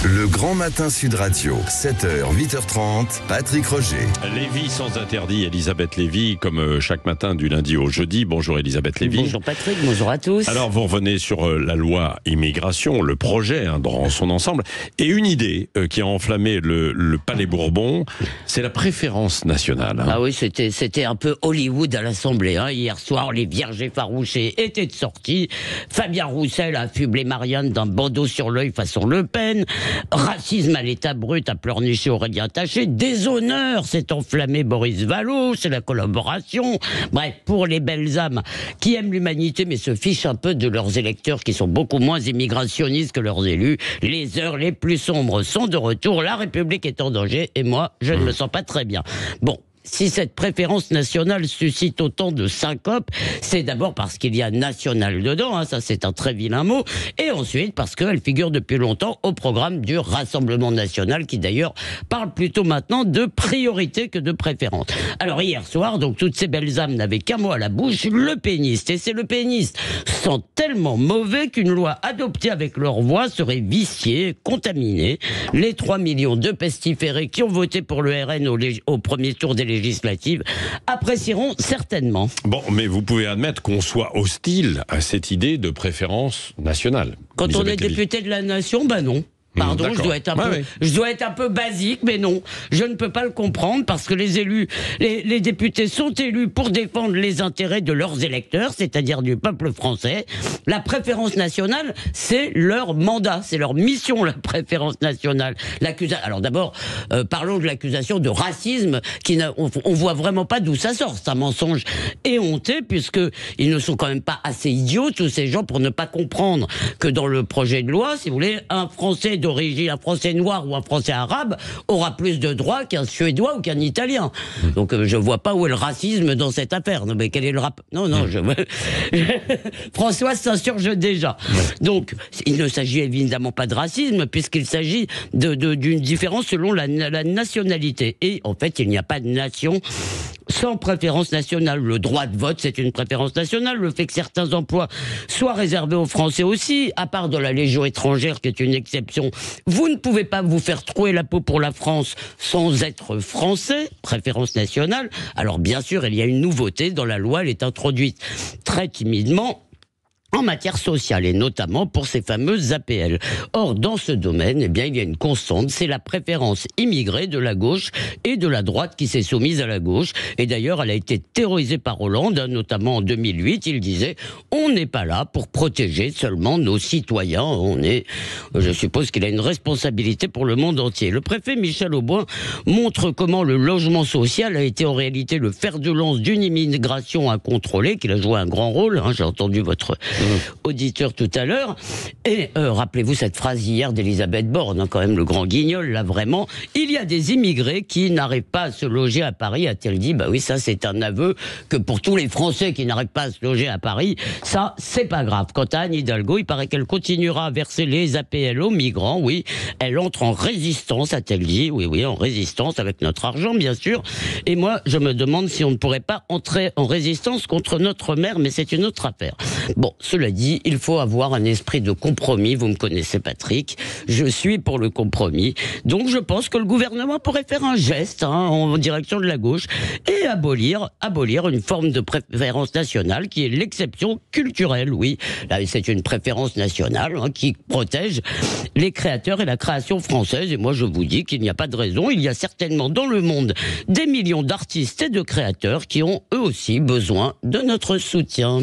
Le Grand Matin Sud Radio, 7h, 8h30, Patrick Roger. Lévy sans interdit, Elisabeth Lévy, comme chaque matin du lundi au jeudi. Bonjour Elisabeth Lévy. Bonjour Patrick, bonjour à tous. Alors vous revenez sur la loi immigration, le projet dans son ensemble, et une idée qui a enflammé le Palais Bourbon, c'est la préférence nationale. Ah oui, c'était un peu Hollywood à l'Assemblée. Hier soir, les vierges effarouchées étaient de sortie. Fabien Roussel a affublé Marianne d'un bandeau sur l'œil façon Le Pen. Racisme à l'état brut a pleurniché Aurélien Taché. Déshonneur s'est enflammé Boris Vallaud. C'est la collaboration. Bref, pour les belles âmes qui aiment l'humanité mais se fichent un peu de leurs électeurs qui sont beaucoup moins immigrationnistes que leurs élus, les heures les plus sombres sont de retour. La République est en danger et moi, je ne me sens pas très bien. Bon. Si cette préférence nationale suscite autant de syncope, c'est d'abord parce qu'il y a national dedans, ça c'est un très vilain mot, et ensuite parce qu'elle figure depuis longtemps au programme du Rassemblement national, qui d'ailleurs parle plutôt maintenant de priorité que de préférence. Alors hier soir, donc toutes ces belles âmes n'avaient qu'un mot à la bouche, le péniste, et c'est le péniste sent tellement mauvais qu'une loi adoptée avec leur voix serait viciée, contaminée. Les 3 millions de pestiférés qui ont voté pour le RN au premier tour des législatives apprécieront certainement. Bon, mais vous pouvez admettre qu'on soit hostile à cette idée de préférence nationale. Quand Elisabeth on est Lévy. député de la nation, non. Pardon, je dois être un peu basique, mais non, je ne peux pas le comprendre parce que les élus, les députés sont élus pour défendre les intérêts de leurs électeurs, c'est-à-dire du peuple français. La préférence nationale, c'est leur mandat, c'est leur mission, la préférence nationale. Alors d'abord, parlons de l'accusation de racisme, on voit vraiment pas d'où ça sort. C'est un mensonge éhonté puisque ils ne sont quand même pas assez idiots tous ces gens pour ne pas comprendre que dans le projet de loi, si vous voulez, un Français d'origine, un Français noir ou un Français arabe aura plus de droits qu'un Suédois ou qu'un Italien. Donc je vois pas où est le racisme dans cette affaire. Non mais quel est le rap? Non, François s'insurge déjà. Donc il ne s'agit évidemment pas de racisme puisqu'il s'agit d'une différence selon la nationalité. Et en fait, il n'y a pas de nation sans préférence nationale. Le droit de vote, c'est une préférence nationale. Le fait que certains emplois soient réservés aux Français aussi, à part de la Légion étrangère, qui est une exception, vous ne pouvez pas vous faire trouer la peau pour la France sans être français, préférence nationale. Alors bien sûr, il y a une nouveauté dans la loi, elle est introduite très timidement en matière sociale, et notamment pour ces fameuses APL. Or, dans ce domaine, il y a une constante, c'est la préférence immigrée de la gauche et de la droite qui s'est soumise à la gauche. Et d'ailleurs, elle a été terrorisée par Hollande, notamment en 2008. Il disait, on n'est pas là pour protéger seulement nos citoyens. Je suppose qu'il a une responsabilité pour le monde entier. Le préfet Michel Auboin montre comment le logement social a été en réalité le fer de lance d'une immigration incontrôlée, qu'il a joué un grand rôle. J'ai entendu votre auditeur tout à l'heure. Et rappelez-vous cette phrase hier d'Elisabeth Borne, quand même le grand guignol, là vraiment. Il y a des immigrés qui n'arrivent pas à se loger à Paris, a-t-elle dit. Bah oui, ça c'est un aveu que pour tous les Français qui n'arrivent pas à se loger à Paris, ça c'est pas grave. Quant à Anne Hidalgo, il paraît qu'elle continuera à verser les APL aux migrants, oui. Elle entre en résistance, a-t-elle dit. Oui, en résistance avec notre argent, bien sûr. Et moi, je me demande si on ne pourrait pas entrer en résistance contre notre mère, mais c'est une autre affaire. Bon, cela dit, il faut avoir un esprit de compromis. Vous me connaissez, Patrick. Je suis pour le compromis. Donc, je pense que le gouvernement pourrait faire un geste en direction de la gauche et abolir une forme de préférence nationale qui est l'exception culturelle. Oui, là, c'est une préférence nationale qui protège les créateurs et la création française. Et moi, je vous dis qu'il n'y a pas de raison. Il y a certainement dans le monde des millions d'artistes et de créateurs qui ont eux aussi besoin de notre soutien.